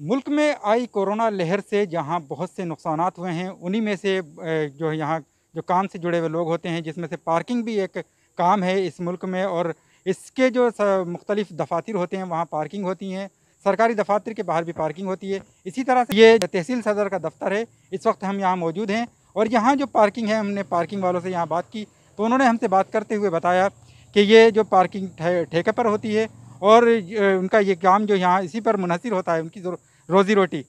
मुल्क में आई कोरोना लहर से जहां बहुत से नुकसानात हुए हैं, उन्हीं में से जो यहाँ जो काम से जुड़े हुए लोग होते हैं, जिसमें से पार्किंग भी एक काम है इस मुल्क में। और इसके जो मुख्तलिफ दफातर होते हैं वहाँ पार्किंग होती हैं, सरकारी दफातर के बाहर भी पार्किंग होती है। इसी तरह से ये तहसील सदर का दफ्तर है, इस वक्त हम यहाँ मौजूद हैं और यहाँ जो पार्किंग है, हमने पार्किंग वालों से यहाँ बात की तो उन्होंने हमसे बात करते हुए बताया कि ये जो पार्किंग ठेके पर होती है और उनका ये काम जो यहाँ इसी पर मुनहसर होता है, उनकी रोज़ी रोटी।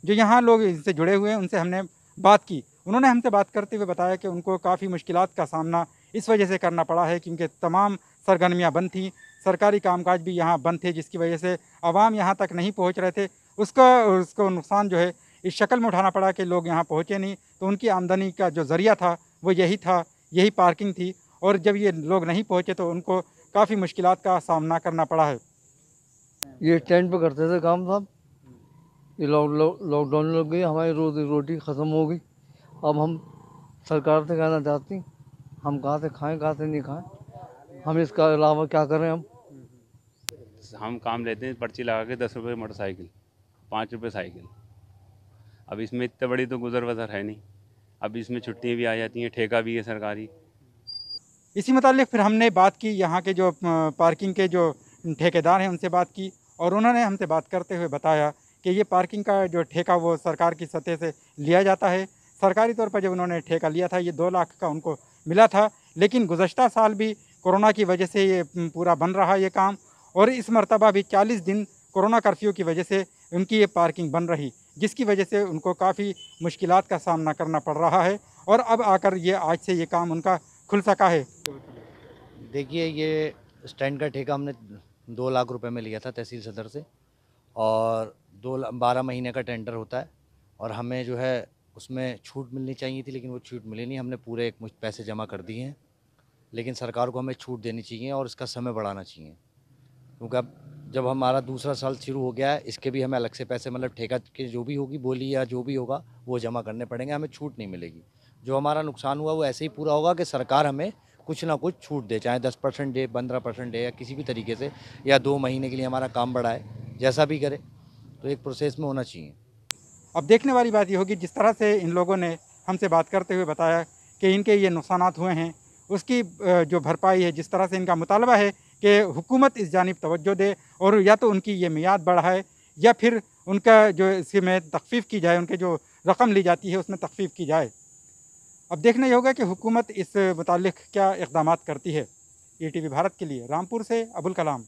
जो यहाँ लोग इनसे जुड़े हुए हैं उनसे हमने बात की। उन्होंने हमसे बात करते हुए बताया कि उनको काफ़ी मुश्किलात का सामना इस वजह से करना पड़ा है क्योंकि तमाम सरगर्मियाँ बंद थीं, सरकारी कामकाज भी यहाँ बंद थे, जिसकी वजह से आवाम यहाँ तक नहीं पहुँच रहे थे। उसको नुकसान जो है इस शक्ल में उठाना पड़ा कि लोग यहाँ पहुँचे नहीं, तो उनकी आमदनी का जो ज़रिया था वो यही था, यही पार्किंग थी। और जब ये लोग नहीं पहुँचे तो उनको काफ़ी मुश्किलात का सामना करना पड़ा है। ये स्टैंड पे करते थे काम साहब। ये लॉकडाउन लग गई, हमारी रोजी रोटी ख़त्म हो गई। अब हम सरकार से कहना चाहते हैं, हम कहाँ से खाएं कहाँ से नहीं खाएं, हम इसका अलावा क्या करें। हम काम लेते हैं पर्ची लगा के 10 रुपये मोटरसाइकिल, 5 रुपये साइकिल। अब इसमें इतने बड़ी तो गुजर बसर है नहीं। अब इसमें छुट्टियाँ भी आ जाती हैं, ठेका भी है सरकारी। इसी मुतालिक फिर हमने बात की यहाँ के जो पार्किंग के जो ठेकेदार हैं उनसे बात की और उन्होंने हमसे बात करते हुए बताया कि ये पार्किंग का जो ठेका वो सरकार की सतह से लिया जाता है। सरकारी तौर पर जब उन्होंने ठेका लिया था ये 2 लाख का उनको मिला था, लेकिन गुज़श्ता साल भी कोरोना की वजह से ये पूरा बन रहा ये काम और इस मरतबा भी 40 दिन कोरोना कर्फ्यू की वजह से उनकी ये पार्किंग बन रही, जिसकी वजह से उनको काफ़ी मुश्किलात का सामना करना पड़ रहा है और अब आकर ये आज से ये काम उनका खुल सका है। देखिए, ये स्टैंड का ठेका हमने 2 लाख रुपए में लिया था तहसील सदर से और 12 महीने का टेंडर होता है और हमें जो है उसमें छूट मिलनी चाहिए थी, लेकिन वो छूट मिली नहीं। हमने पूरे एक मुश्त पैसे जमा कर दिए हैं, लेकिन सरकार को हमें छूट देनी चाहिए और इसका समय बढ़ाना चाहिए, क्योंकि अब जब हमारा दूसरा साल शुरू हो गया है, इसके भी हमें अलग से पैसे, मतलब ठेका की जो भी होगी बोली या जो भी होगा वो जमा करने पड़ेंगे, हमें छूट नहीं मिलेगी। जो हमारा नुकसान हुआ वो ऐसे ही पूरा होगा कि सरकार हमें कुछ ना कुछ छूट दे, चाहे 10% दे, 15% दे या किसी भी तरीके से, या 2 महीने के लिए हमारा काम बढ़ाए, जैसा भी करे, तो एक प्रोसेस में होना चाहिए। अब देखने वाली बात ये होगी, जिस तरह से इन लोगों ने हमसे बात करते हुए बताया कि इनके ये नुकसानात हुए हैं, उसकी जो भरपाई है, जिस तरह से इनका मुतालबा है कि हुकूमत इस जानिब तवज्जो दे और या तो उनकी ये मियाद बढ़ाए या फिर उनका जो इसमें तखफ़ीफ़ की जाए, उनके जो रकम ली जाती है उसमें तखफ़ीफ़ की जाए। अब देखना ये होगा कि हुकूमत इस मुतालिक क्या इक़दामात करती है। ETV भारत के लिए रामपुर से अबुल कलाम।